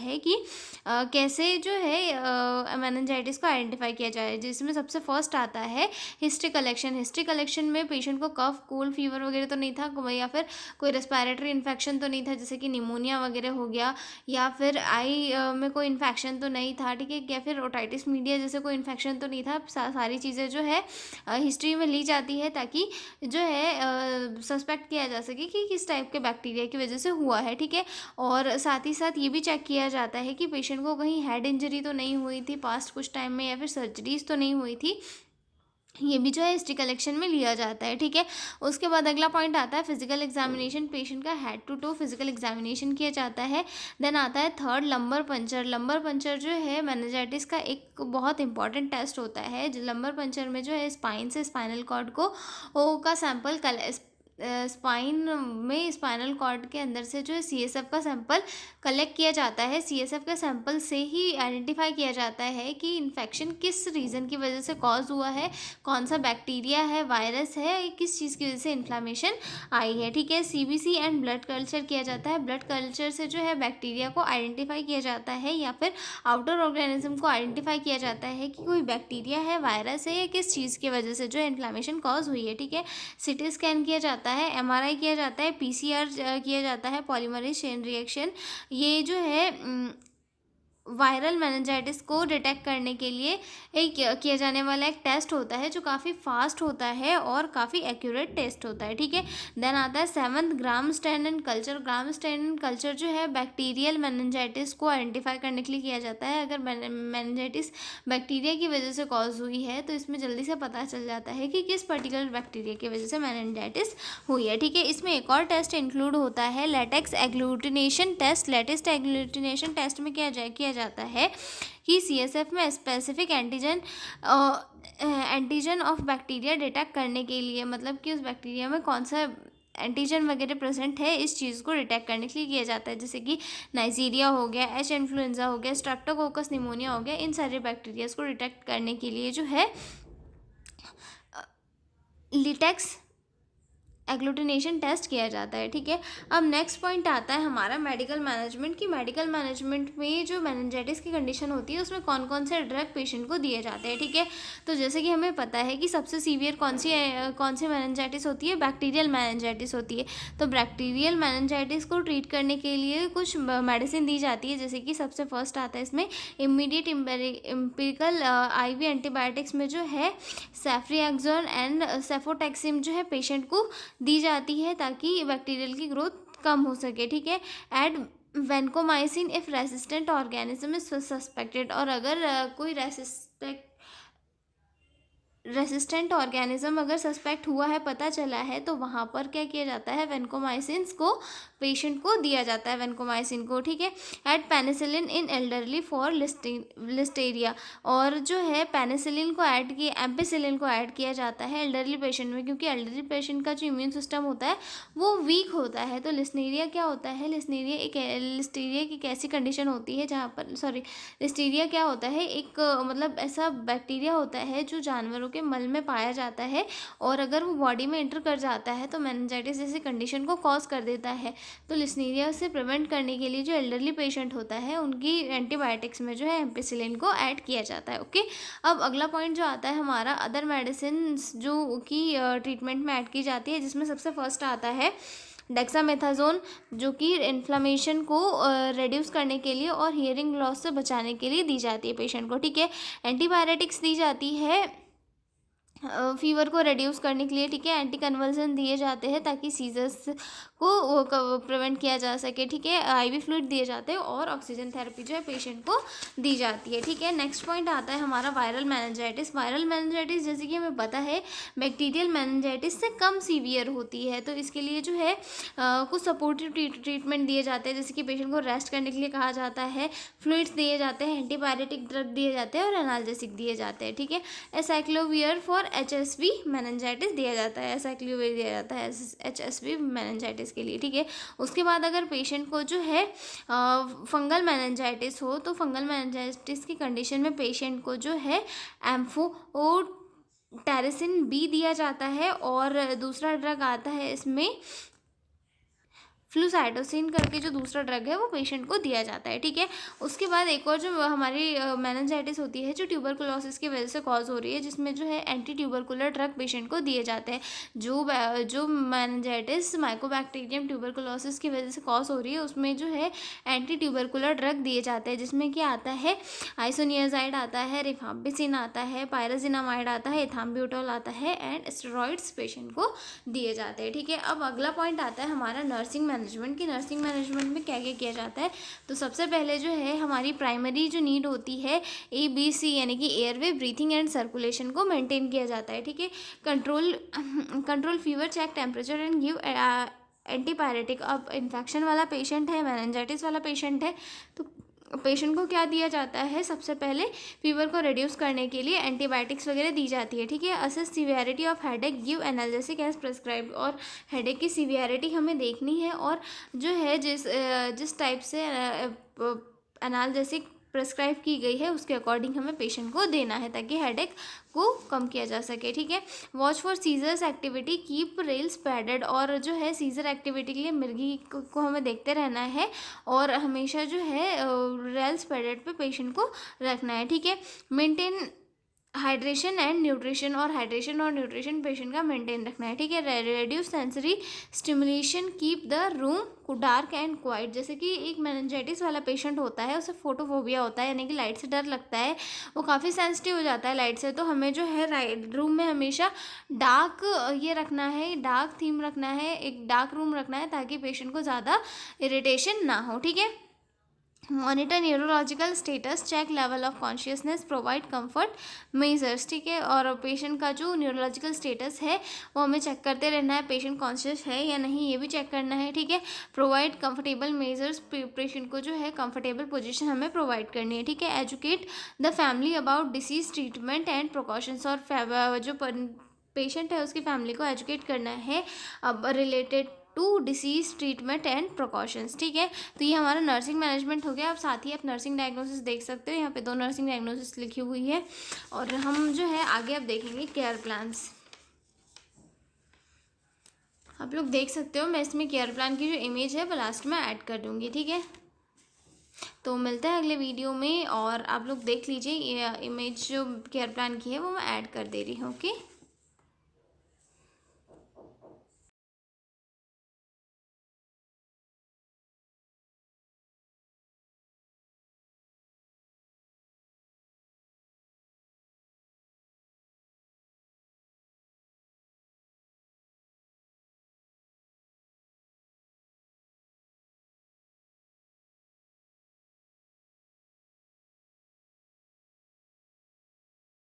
है कि कैसे जो है मेनिंजाइटिस को आइडेंटिफाई किया जाए, जिसमें सबसे फर्स्ट आता है हिस्ट्री कलेक्शन। हिस्ट्री कलेक्शन में पेशेंट को कफ, कोल्ड, फीवर वगैरह तो नहीं था, या फिर कोई रेस्पिरेटरी इन्फेक्शन तो नहीं था जैसे कि निमोनिया वगैरह हो गया, या फिर आई में कोई इन्फेक्शन तो नहीं था, ठीक है, या फिर ओटाइटिस मीडिया जैसे कोई इन्फेक्शन तो नहीं था। सारी चीज़ें जो है हिस्ट्री में ली जाती है ताकि जो है सस्पेक्ट किया जा सके कि किस टाइप के बैक्टीरिया की वजह से हुआ है, ठीक है। और साथ ही साथ ये भी चेक किया जाता है कि पेशेंट को कहीं हेड इंजरी तो नहीं हुई थी पास्ट कुछ टाइम में, या फिर सर्जरीज तो नहीं हुई थी। ये भी जो है हिस्ट्री कलेक्शन में लिया जाता है, ठीक है। उसके बाद अगला पॉइंट आता है फिजिकल एग्जामिनेशन। पेशेंट का head to toe physical examination किया जाता है। देन आता है third lumbar puncture. Lumbar puncture जो है मेनिंजाइटिस का एक बहुत इंपॉर्टेंट टेस्ट होता है। लंबर पंचर में जो है स्पाइन से स्पाइनल कॉर्ड को का सैंपल स्पाइन में स्पाइनल कॉर्ड के अंदर से जो है सीएसएफ का सैंपल कलेक्ट किया जाता है। सीएसएफ के सैंपल से ही आइडेंटिफाई किया जाता है कि इन्फेक्शन किस रीज़न की वजह से कॉज हुआ है, कौन सा बैक्टीरिया है, वायरस है, किस चीज़ की वजह से इन्फ्लामेशन आई है, ठीक है। सीबीसी एंड ब्लड कल्चर किया जाता है। ब्लड कल्चर से जो है बैक्टीरिया को आइडेंटिफाई किया जाता है, या फिर आउटर ऑर्गेनिज्म को आइडेंटिफाई किया जाता है कि कोई बैक्टीरिया है, वायरस है, या किस चीज़ की वजह से जो है इन्फ्लामेशन कॉज हुई है, ठीक है। सिटी स्कैन किया जाता है, एमआरआई किया जाता है, पीसीआर किया जाता है, पॉलीमरेज चेन रिएक्शन। ये जो है वायरल मेनिंजाइटिस को डिटेक्ट करने के लिए एक किया जाने वाला एक टेस्ट होता है जो काफ़ी फास्ट होता है और काफ़ी एक्यूरेट टेस्ट होता है, ठीक है। देन आता है seventh gram stain and culture. Gram stain and culture जो है बैक्टीरियल मेनिंजाइटिस को आइडेंटिफाई करने के लिए किया जाता है। अगर मेनिंजाइटिस बैक्टीरिया की वजह से कॉज हुई है तो इसमें जल्दी से पता चल जाता है कि किस पर्टिकुलर बैक्टीरिया की वजह से मेनिंजाइटिस हुई है, ठीक है। इसमें एक और टेस्ट इंक्लूड होता है latex agglutination test. Latest agglutination test में किया जाता है कि सीएसएफ में specific antigen of bacteria detect करने के लिए, मतलब कि उस बैक्टीरिया में कौन सा एंटीजन वगैरह प्रेजेंट है, इस चीज़ को डिटेक्ट करने के लिए किया जाता है। जैसे कि नाइजीरिया हो गया, एच इन्फ्लुएंजा हो गया, स्ट्रेप्टोकोकस निमोनिया हो गया, इन सारे बैक्टीरियाज को डिटेक्ट करने के लिए जो है लिटेक्स एग्लूटिनेशन टेस्ट किया जाता है, ठीक है। अब नेक्स्ट पॉइंट आता है हमारा मेडिकल मैनेजमेंट की। मेडिकल मैनेजमेंट में जो मेनिंजाइटिस की कंडीशन होती है उसमें कौन कौन से ड्रग पेशेंट को दिए जाते हैं, ठीक है। तो जैसे कि हमें पता है कि सबसे सीवियर कौन सी मेनिंजाइटिस होती है, बैक्टीरियल मेनिंजाइटिस होती है। तो बैक्टीरियल मेनिंजाइटिस को ट्रीट करने के लिए कुछ मेडिसिन दी जाती है, जैसे कि सबसे फर्स्ट आता है इसमें इमीडिएट एम्पिरिकल आईवी एंटीबायोटिक्स में जो है सेफ्रिएक्सोन एंड सेफोटेक्सिम जो है पेशेंट को दी जाती है ताकि बैक्टीरियल की ग्रोथ कम हो सके, ठीक है। Add vancomycin if resistant organism is suspected. और अगर कोई रेसिस्टेंट ऑर्गेनिज्म अगर सस्पेक्ट हुआ है, पता चला है, तो वहाँ पर क्या किया जाता है, वेनकोमाइसिन्स को पेशेंट को दिया जाता है, वेनकोमाइसिन को, ठीक है। Add penicillin in elderly for listeria. और जो है पेनिसिलिन को ऐड किया, एम्पिसिलिन को ऐड किया जाता है एल्डरली पेशेंट में, क्योंकि एल्डरली पेशेंट का जो इम्यून सिस्टम होता है वो वीक होता है। तो लिस्टेरिया क्या होता है, लिस्टेरिया की एक ऐसी कंडीशन होती है जहाँ पर लिस्टीरिया क्या होता है, एक मतलब ऐसा बैक्टीरिया होता है जो जानवरों के मल में पाया जाता है, और अगर वो बॉडी में एंटर कर जाता है तो मेनिंजाइटिस जैसी कंडीशन को कॉज कर देता है। तो लिस्टीरिया से प्रिवेंट करने के लिए जो एल्डरली पेशेंट होता है उनकी एंटीबायोटिक्स में जो है एम्पिसिलिन को ऐड किया जाता है, ओके। अब अगला पॉइंट जो आता है हमारा अदर मेडिसिन जो कि ट्रीटमेंट में ऐड की जाती है, जिसमें सबसे फर्स्ट आता है डेक्सामेथाजोन, जो कि इन्फ्लामेशन को रिड्यूस करने के लिए और हियरिंग लॉस से बचाने के लिए दी जाती है पेशेंट को, ठीक है। एंटीबायोटिक्स दी जाती है फीवर को रिड्यूस करने के लिए, ठीक है। एंटी कन्वल्सन दिए जाते हैं ताकि सीजर्स को प्रिवेंट किया जा सके, ठीक है। आईवी फ्लूइड दिए जाते हैं और ऑक्सीजन थेरेपी जो है पेशेंट को दी जाती है, ठीक है। नेक्स्ट पॉइंट आता है हमारा वायरल मेनिंजाइटिस। वायरल मेनिंजाइटिस जैसे कि हमें पता है बैक्टीरियल मेनिंजाइटिस से कम सीवियर होती है, तो इसके लिए जो है कुछ सपोर्टिव ट्रीटमेंट दिए जाते हैं, जैसे कि पेशेंट को रेस्ट करने के लिए कहा जाता है, फ्लूइड्स दिए जाते हैं, एंटीबायोटिक ड्रग दिए जाते हैं और एनाल्जेसिक दिए जाते हैं, ठीक है। एसाइक्लोवियर फॉर एचएसवी मेनिंजाइटिस दिया जाता है, एसाइक्लोवियर दिया जाता है एचएसवी मेनिंजाइटिस के लिए, ठीक है। उसके बाद अगर पेशेंट को जो है फंगल मेनिंजाइटिस हो, तो फंगल मेनिंजाइटिस की कंडीशन में पेशेंट को जो है एम्फोटेरिसिन बी दिया जाता है, और दूसरा ड्रग आता है इसमें फ्लूसाइटोसिन करके जो दूसरा ड्रग है वो पेशेंट को दिया जाता है, ठीक है। उसके बाद एक और जो हमारी मेनिंजाइटिस होती है जो ट्यूबरकुलोसिस की वजह से कॉज हो रही है, जिसमें जो है एंटी ट्यूबरकुलर ड्रग पेशेंट को दिए जाते हैं। जो मेनिंजाइटिस माइकोबैक्टीरियम ट्यूबरकुलोसिस की वजह से कॉज हो रही है उसमें जो है एंटी ट्यूबरकुलर ड्रग दिए जाते हैं, जिसमें क्या आता है, आइसोनियाजाइड आता है, रिफाम्पिसिन आता है, पायराजिनामाइड आता है, इथाम्ब्यूटोल आता है एंड स्टेरॉइड्स पेशेंट को दिए जाते हैं, ठीक है। अब अगला पॉइंट आता है हमारा नर्सिंग मैनेजमेंट की नर्सिंग मैनेजमेंट में क्या क्या किया जाता है। तो सबसे पहले जो है हमारी प्राइमरी जो नीड होती है ABC यानी कि एयरवे, ब्रीथिंग एंड सर्कुलेशन को मेंटेन किया जाता है, ठीक है। Control fever, check temperature and give antipyretic. अब इन्फेक्शन वाला पेशेंट है, मेनिंजाइटिस वाला पेशेंट है, तो पेशेंट को क्या दिया जाता है, सबसे पहले फीवर को रिड्यूस करने के लिए एंटीबायोटिक्स वगैरह दी जाती है, ठीक है। Assess severity of headache, give analgesic as prescribed. और हेडेक की सीवियरिटी हमें देखनी है और जो है जिस टाइप से एनाल्जेसिक प्रिस्क्राइब की गई है उसके अकॉर्डिंग हमें पेशेंट को देना है ताकि हेडेक को कम किया जा सके, ठीक है। Watch for seizures activity, keep rails padded. और जो है सीजर एक्टिविटी के लिए मिर्गी को हमें देखते रहना है और हमेशा जो है रेल्स पैडेड पे पेशेंट को रखना है, ठीक है। Maintain hydration and nutrition. और हाइड्रेशन और न्यूट्रिशन पेशेंट का मेंटेन रखना है, ठीक है। Reduce sensory stimulation, keep the room को डार्क एंड क्वाइट। जैसे कि एक मेनिंजाइटिस वाला पेशेंट होता है उसे फोटोफोबिया होता है यानी कि लाइट से डर लगता है, वो काफ़ी सेंसिटिव हो जाता है लाइट से, तो हमें जो है रूम में हमेशा डार्क ये रखना है, डार्क थीम रखना है, एक डार्क रूम रखना है ताकि पेशेंट को ज़्यादा इरिटेशन ना हो, ठीक है। Monitor neurological status, check level of consciousness, provide comfort measures, ठीक है। और पेशेंट का जो न्यूरोलॉजिकल स्टेटस है वो हमें चेक करते रहना है, पेशेंट कॉन्शियस है या नहीं ये भी चेक करना है, ठीक है। प्रोवाइड कंफर्टेबल मेजर्स, पेशेंट को जो है कंफर्टेबल पोजीशन हमें प्रोवाइड करनी है, ठीक है। Educate the family about disease treatment and precautions. और जो पेशेंट है उसकी फैमिली को एजुकेट करना है अब related to disease treatment and precautions, ठीक है। तो ये हमारा नर्सिंग मैनेजमेंट हो गया। अब साथ ही आप नर्सिंग डायग्नोसिस देख सकते हो, यहाँ पे 2 नर्सिंग डायग्नोसिस लिखी हुई है। और हम जो है आगे अब देखेंगे केयर प्लान्स। आप लोग देख सकते हो, मैं इसमें केयर प्लान की जो इमेज है वो लास्ट में ऐड कर दूँगी, ठीक है। तो मिलता है अगले वीडियो में और आप लोग देख लीजिए ये इमेज जो केयर प्लान की है वो मैं ऐड कर दे रही हूँ, ओके।